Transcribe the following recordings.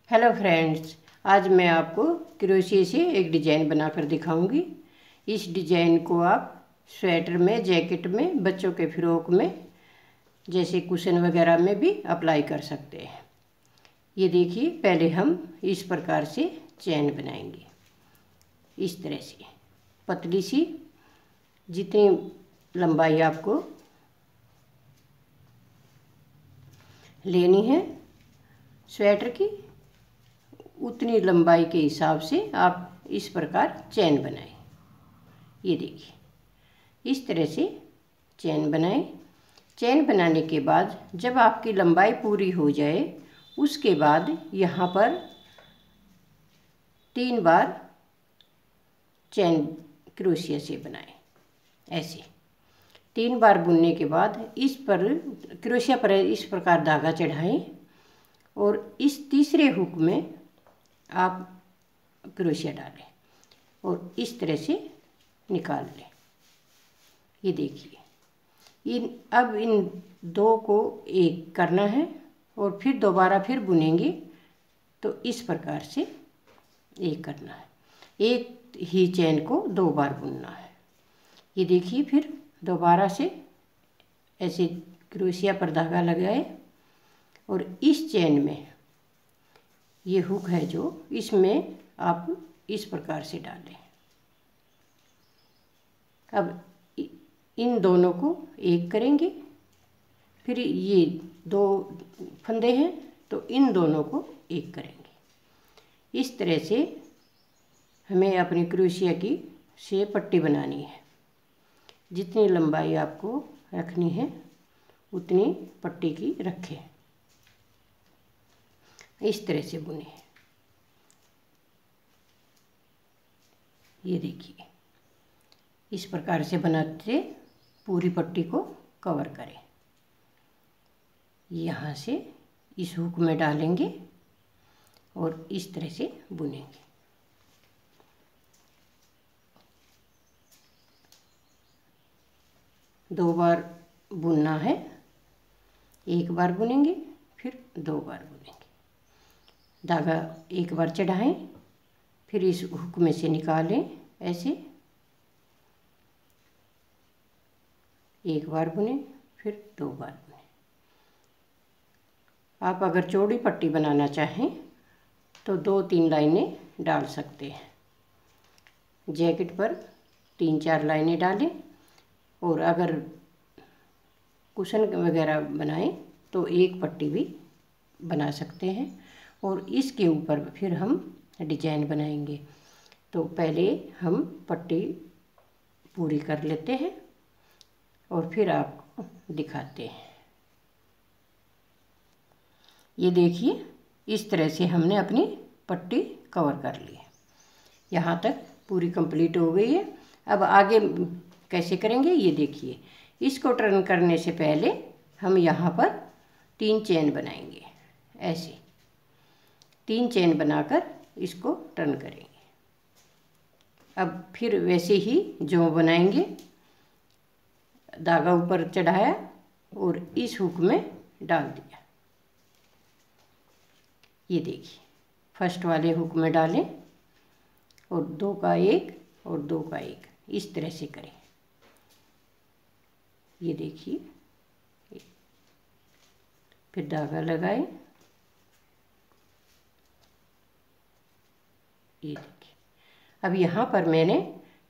Hello friends, आज मैं आपको क्रोशिया से एक डिज़ाइन बनाकर दिखाऊंगी। इस डिज़ाइन को आप स्वेटर में, जैकेट में, बच्चों के फ्रॉक में, जैसे कुशन वगैरह में भी अप्लाई कर सकते हैं। ये देखिए, पहले हम इस प्रकार से चैन बनाएंगे। इस तरह से पतली सी, जितनी लंबाई आपको लेनी है स्वेटर की, उतनी लंबाई के हिसाब से आप इस प्रकार चैन बनाएं। ये देखिए, इस तरह से चैन बनाएं। चैन बनाने के बाद जब आपकी लंबाई पूरी हो जाए, उसके बाद यहाँ पर 3 बार चैन क्रोशिया से बनाएं। ऐसे 3 बार बुनने के बाद इस पर क्रोशिया पर इस प्रकार धागा चढ़ाएं और इस तीसरे हुक में आप क्रोशिया डालें और इस तरह से निकाल लें। ये देखिए, अब इन दो को एक करना है और फिर दोबारा फिर बुनेंगे तो इस प्रकार से एक करना है। एक ही चैन को 2 बार बुनना है। ये देखिए, फिर दोबारा से ऐसे क्रोशिया पर धागा लगाए और इस चैन में ये हुक है जो, इसमें आप इस प्रकार से डालें। अब इन दोनों को एक करेंगे, फिर ये 2 फंदे हैं तो इन दोनों को एक करेंगे। इस तरह से हमें अपनी क्रोशिया की से पट्टी बनानी है। जितनी लंबाई आपको रखनी है उतनी पट्टी की रखें। इस तरह से बुने। ये देखिए, इस प्रकार से बनाते पूरी पट्टी को कवर करें। यहाँ से इस हुक में डालेंगे और इस तरह से बुनेंगे। दो बार बुनना है। एक बार बुनेंगे, फिर 2 बार बुनेंगे। धागा एक बार चढ़ाएं, फिर इस हुक में से निकालें। ऐसे एक बार बुने, फिर 2 बार बुने। आप अगर चौड़ी पट्टी बनाना चाहें तो 2-3 लाइनें डाल सकते हैं। जैकेट पर 3-4 लाइनें डालें और अगर कुशन वगैरह बनाएं तो एक पट्टी भी बना सकते हैं और इसके ऊपर फिर हम डिजाइन बनाएंगे। तो पहले हम पट्टी पूरी कर लेते हैं और फिर आपको दिखाते हैं। ये देखिए, इस तरह से हमने अपनी पट्टी कवर कर ली है। यहाँ तक पूरी कंप्लीट हो गई है। अब आगे कैसे करेंगे ये देखिए। इसको टर्न करने से पहले हम यहाँ पर 3 चेन बनाएंगे। ऐसे 3 चेन बनाकर इसको टर्न करेंगे। अब फिर वैसे ही जो बनाएंगे, धागा ऊपर चढ़ाया और इस हुक में डाल दिया। ये देखिए, फर्स्ट वाले हुक में डालें और 2 का 1 और 2 का 1 इस तरह से करें। ये देखिए, फिर धागा लगाएं। ये देखिए, अब यहाँ पर मैंने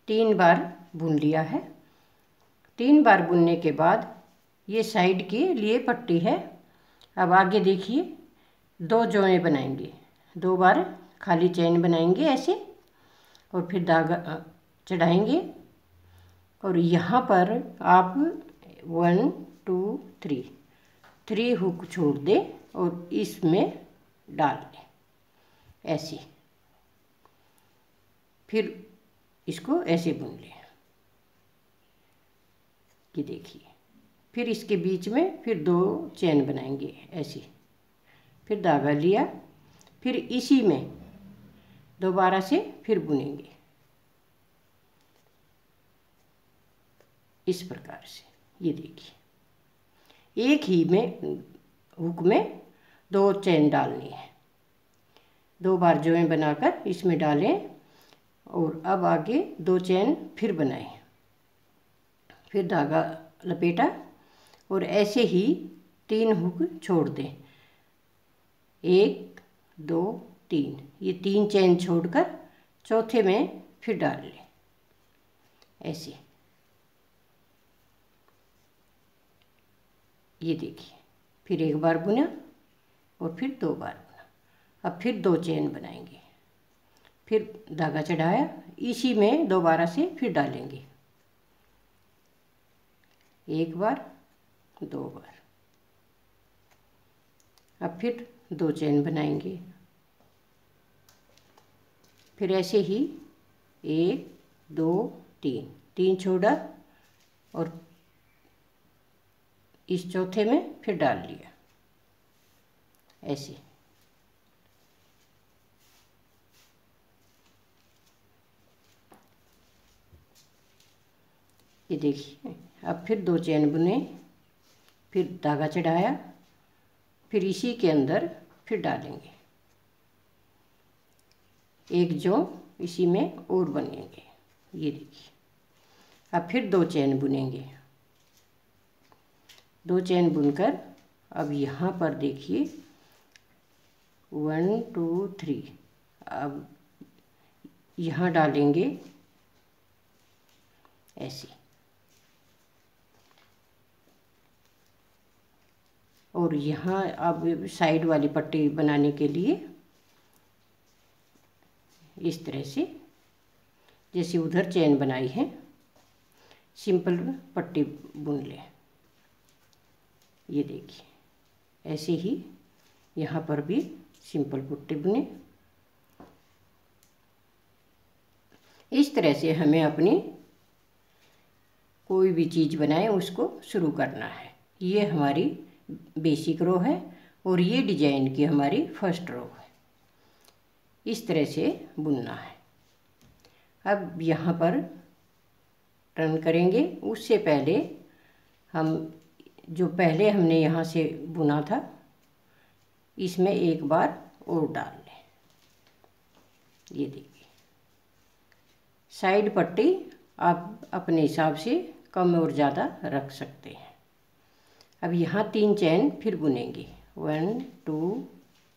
3 बार बुन लिया है। 3 बार बुनने के बाद ये साइड के लिए पट्टी है। अब आगे देखिए, 2 जोड़े बनाएंगे। 2 बार खाली चैन बनाएंगे ऐसे और फिर धागा चढ़ाएंगे और यहाँ पर आप 1 2 3 हुक छोड़ दें और इसमें डाल दें ऐसे। फिर इसको ऐसे बुन लें। ये देखिए, फिर इसके बीच में फिर 2 चैन बनाएंगे ऐसे। फिर धागा लिया, फिर इसी में दोबारा से फिर बुनेंगे इस प्रकार से। ये देखिए, एक ही में हुक में 2 चैन डालनी है। 2 बार जॉइन बनाकर इसमें डालें और अब आगे 2 चेन फिर बनाएं, फिर धागा लपेटा और ऐसे ही 3 हुक छोड़ दें, 1 2 3। ये 3 चेन छोड़कर चौथे में फिर डाल लें ऐसे। ये देखिए, फिर 1 बार बुना और फिर 2 बार बुना। अब फिर 2 चेन बनाएंगे, फिर धागा चढ़ाया, इसी में दोबारा से फिर डालेंगे, 1 बार 2 बार। अब फिर 2 चेन बनाएंगे, फिर ऐसे ही 1 2 3 छोड़ा और इस चौथे में फिर डाल लिया ऐसे। ये देखिए, अब फिर 2 चेन बुने, फिर धागा चढ़ाया, फिर इसी के अंदर फिर डालेंगे, 1 जो इसी में और बनेंगे। ये देखिए, अब फिर 2 चेन बुनेंगे, 2 चेन बुनकर अब यहाँ पर देखिए 1 2 3, अब यहाँ डालेंगे ऐसे और यहाँ अब साइड वाली पट्टी बनाने के लिए इस तरह से जैसे उधर चेन बनाई है सिंपल पट्टी बुन लें। ये देखिए, ऐसे ही यहाँ पर भी सिंपल पट्टी बुने। इस तरह से हमें अपनी कोई भी चीज़ बनाए उसको शुरू करना है। ये हमारी बेसिक रो है और ये डिजाइन की हमारी फर्स्ट रो है। इस तरह से बुनना है। अब यहाँ पर टर्न करेंगे, उससे पहले हम जो पहले हमने यहाँ से बुना था इसमें 1 बार और डाल लें। ये देखिए, साइड पट्टी आप अपने हिसाब से कम और ज़्यादा रख सकते हैं। अब यहाँ 3 चेन फिर बुनेंगे, 1 2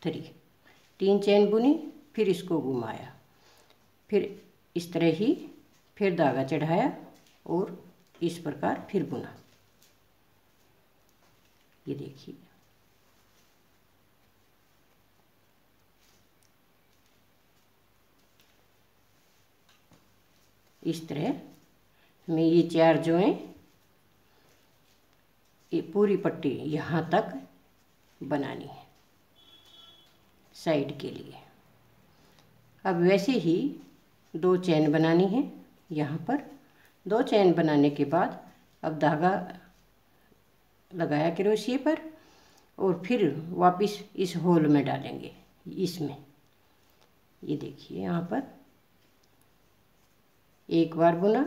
3, 3 चेन बुनी, फिर इसको घुमाया, फिर इस तरह ही फिर धागा चढ़ाया और इस प्रकार फिर बुना। ये देखिए, इस तरह हमें ये 4 जो हैं ये पूरी पट्टी यहाँ तक बनानी है साइड के लिए। अब वैसे ही 2 चेन बनानी है यहाँ पर। 2 चेन बनाने के बाद अब धागा लगाया क्रोशिये पर और फिर वापस इस होल में डालेंगे इसमें। ये देखिए, यहाँ पर 1 बार बुना,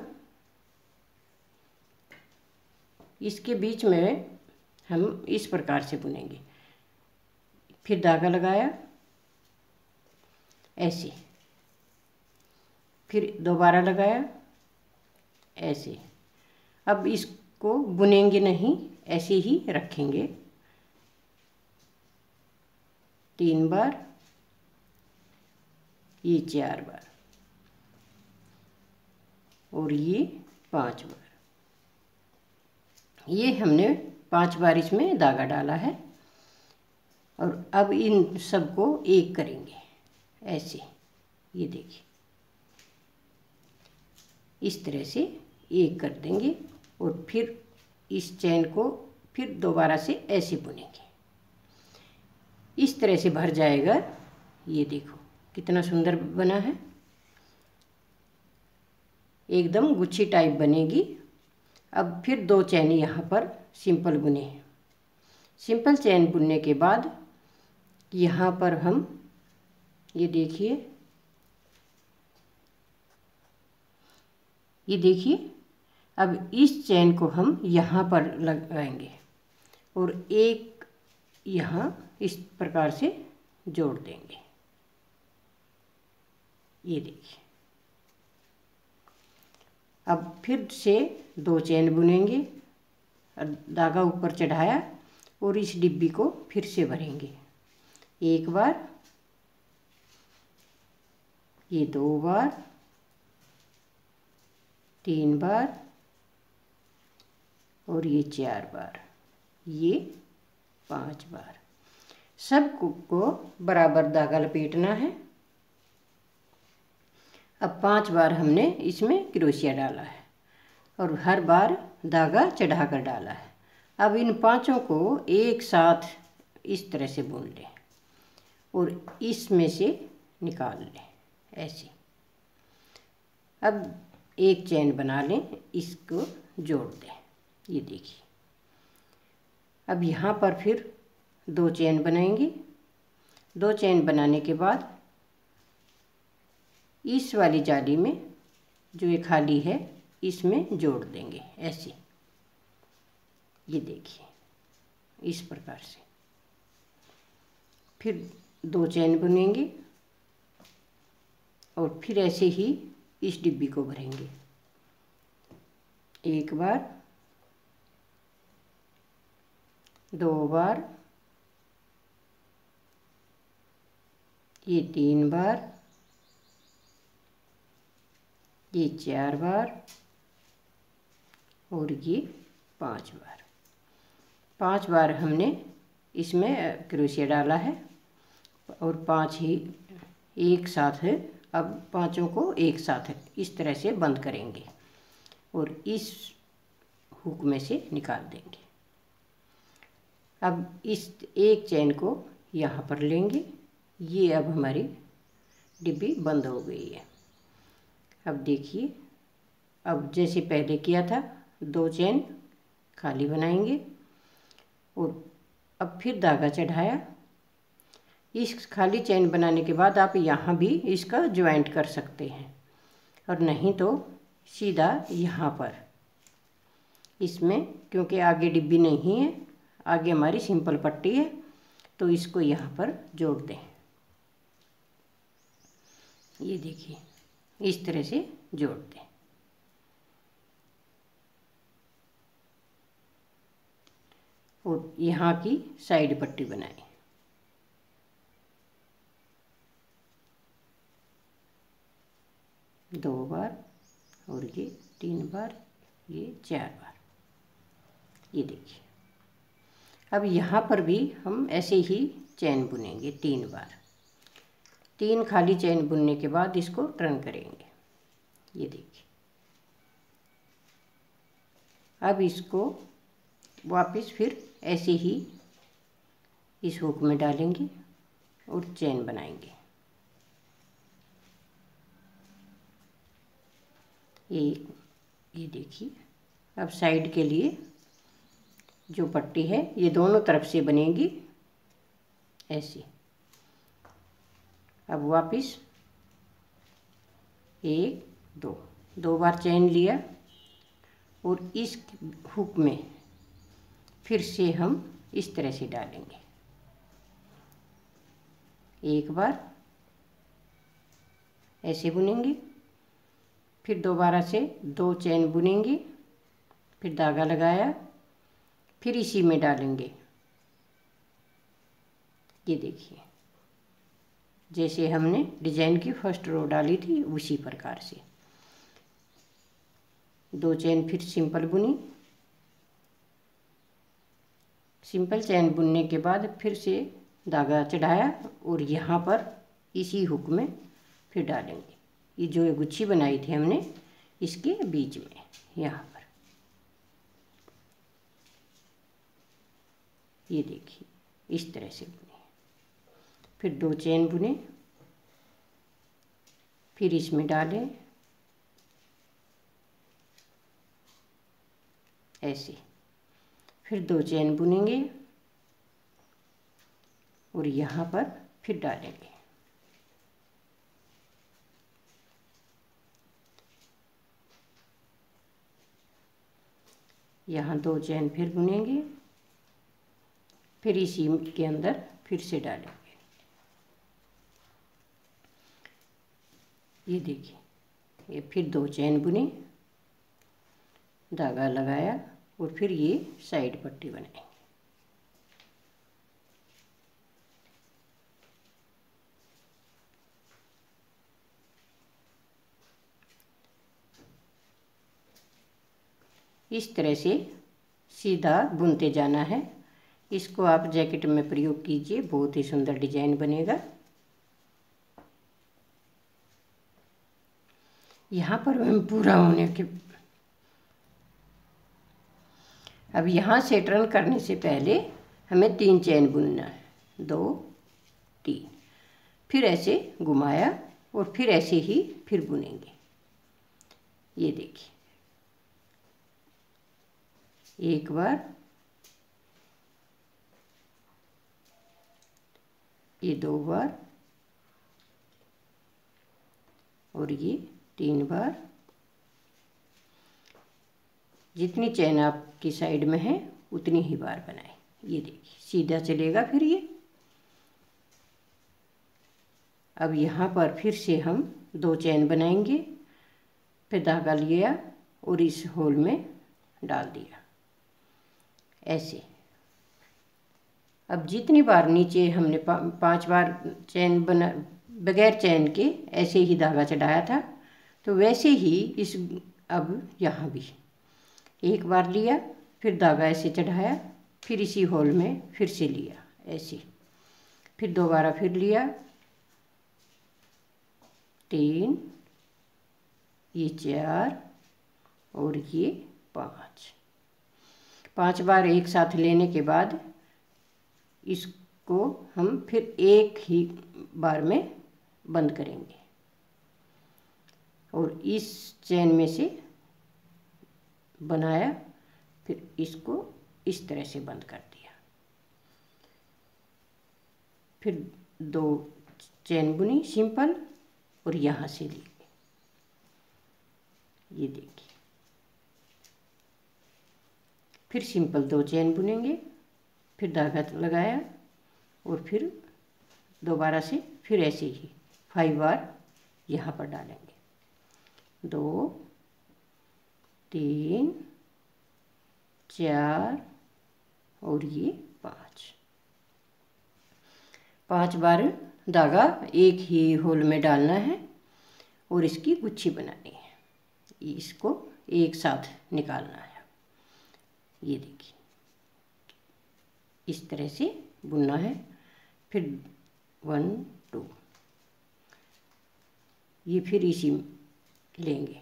इसके बीच में हम इस प्रकार से बुनेंगे, फिर धागा लगाया ऐसे, फिर दोबारा लगाया ऐसे। अब इसको बुनेंगे नहीं, ऐसे ही रखेंगे, 3 बार, ये 4 बार और ये 5 बार। ये हमने 5 बार इसमें धागा डाला है और अब इन सबको एक करेंगे ऐसे। ये देखिए, इस तरह से एक कर देंगे और फिर इस चेन को फिर दोबारा से ऐसे बुनेंगे। इस तरह से भर जाएगा। ये देखो कितना सुंदर बना है, एकदम गुच्छी टाइप बनेगी। अब फिर 2 चेन यहाँ पर सिंपल बुने। सिंपल चेन बुनने के बाद यहाँ पर हम ये देखिए, ये देखिए, अब इस चेन को हम यहाँ पर लगाएंगे और एक यहाँ इस प्रकार से जोड़ देंगे ये देखिए। अब फिर से 2 चेन बुनेंगे और धागा ऊपर चढ़ाया और इस डिब्बी को फिर से भरेंगे। एक बार, ये 2 बार, 3 बार और ये 4 बार, ये 5 बार। सब को बराबर धागा लपेटना है। अब 5 बार हमने इसमें क्रोशिया डाला है और हर बार धागा चढ़ा कर डाला है। अब इन 5 को एक साथ इस तरह से बुन लें और इसमें से निकाल लें ऐसे। अब एक चेन बना लें, इसको जोड़ दें। ये देखिए। अब यहाँ पर फिर 2 चेन बनाएंगे। 2 चेन बनाने के बाद इस वाली जाली में जो ये खाली है इसमें जोड़ देंगे ऐसे। ये देखिए, इस प्रकार से। फिर 2 चेन बुनेंगे और फिर ऐसे ही इस डिब्बी को भरेंगे। एक बार, 2 बार, ये 3 बार, ये 4 बार और ये 5 बार। 5 बार हमने इसमें क्रोशिया डाला है और 5 ही एक साथ है। अब 5 को एक साथ इस तरह से बंद करेंगे और इस हुक में से निकाल देंगे। अब इस एक चेन को यहाँ पर लेंगे। ये अब हमारी डिब्बी बंद हो गई है। अब देखिए, अब जैसे पहले किया था 2 चेन खाली बनाएंगे और अब फिर धागा चढ़ाया। इस खाली चेन बनाने के बाद आप यहाँ भी इसका ज्वाइंट कर सकते हैं और नहीं तो सीधा यहाँ पर इसमें, क्योंकि आगे डिब्बी नहीं है, आगे हमारी सिंपल पट्टी है, तो इसको यहाँ पर जोड़ दें। ये देखिए, इस तरह से जोड़ दें। और यहाँ की साइड पट्टी बनाएं। दो बार और ये 3 बार, ये 4 बार। ये देखिए। अब यहाँ पर भी हम ऐसे ही चेन बुनेंगे 3 बार। 3 खाली चेन बुनने के बाद इसको टर्न करेंगे। ये देखिए। अब इसको वापस फिर ऐसे ही इस हुक में डालेंगे और चेन बनाएंगे। ये देखिए। अब साइड के लिए जो पट्टी है ये दोनों तरफ से बनेगी ऐसे। अब वापस 1 2 बार चेन लिया और इस हुक में फिर से हम इस तरह से डालेंगे। एक बार ऐसे बुनेंगे, फिर दोबारा से 2 चेन बुनेंगे, फिर धागा लगाया, फिर इसी में डालेंगे। ये देखिए, जैसे हमने डिजाइन की फर्स्ट रो डाली थी उसी प्रकार से 2 चेन फिर सिंपल बुनी। सिंपल चेन बुनने के बाद फिर से धागा चढ़ाया और यहाँ पर इसी हुक में फिर डालेंगे। ये जो गुच्छी बनाई थी हमने इसके बीच में यहाँ पर। ये देखिए, इस तरह से बुने। फिर 2 चेन बुने, फिर इसमें डालें ऐसे। फिर 2 चेन बुनेंगे और यहाँ पर फिर डालेंगे। यहाँ 2 चेन फिर बुनेंगे, फिर इसी के अंदर फिर से डालेंगे। ये देखिए, ये फिर 2 चैन बुनी, धागा लगाया और फिर ये साइड पट्टी बनाएंगे। इस तरह से सीधा बुनते जाना है। इसको आप जैकेट में प्रयोग कीजिए, बहुत ही सुंदर डिजाइन बनेगा। यहाँ पर हम पूरा होने के अब यहाँ से टर्न करने से पहले हमें 3 चैन बुनना है, 2 3, फिर ऐसे घुमाया और फिर ऐसे ही फिर बुनेंगे। ये देखिए, एक बार, ये 2 बार और ये 3 बार। जितनी चैन आपकी साइड में है उतनी ही बार बनाएं। ये देखिए, सीधा चलेगा फिर ये। अब यहाँ पर फिर से हम 2 चैन बनाएंगे, फिर धागा लिया और इस होल में डाल दिया ऐसे। अब जितनी बार नीचे हमने 5 बार चैन बना बगैर चैन के ऐसे ही धागा चढ़ाया था, तो वैसे ही इस अब यहाँ भी 1 बार लिया, फिर धागा ऐसे चढ़ाया, फिर इसी होल में फिर से लिया ऐसे, फिर दोबारा फिर लिया, 3, ये 4 और ये 5 बार एक साथ लेने के बाद इसको हम फिर एक ही बार में बंद करेंगे और इस चैन में से बनाया, फिर इसको इस तरह से बंद कर दिया, फिर 2 चैन बुनी सिंपल और यहाँ से ली। ये देखिए, फिर सिंपल 2 चैन बुनेंगे, फिर धागा लगाया और फिर दोबारा से फिर ऐसे ही 5 बार यहाँ पर डालेंगे, 2 3 4 और ये 5 बार धागा एक ही होल में डालना है और इसकी गुच्छी बनानी है। इसको एक साथ निकालना है। ये देखिए, इस तरह से बुनना है। फिर 1 2, ये फिर इसी लेंगे,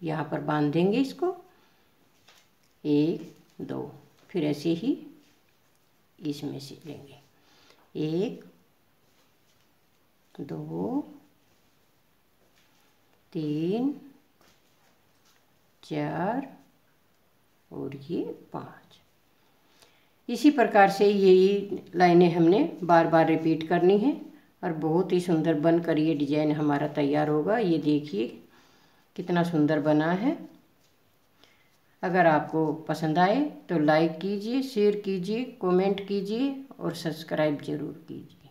यहाँ पर बांध देंगे इसको, 1 2, फिर ऐसे ही इसमें से लेंगे, 1 2 3 4 और ये 5। इसी प्रकार से यही लाइनें हमने बार बार रिपीट करनी है और बहुत ही सुंदर बनकर ये डिजाइन हमारा तैयार होगा। ये देखिए कितना सुंदर बना है। अगर आपको पसंद आए तो लाइक कीजिए, शेयर कीजिए, कमेंट कीजिए और सब्सक्राइब जरूर कीजिए।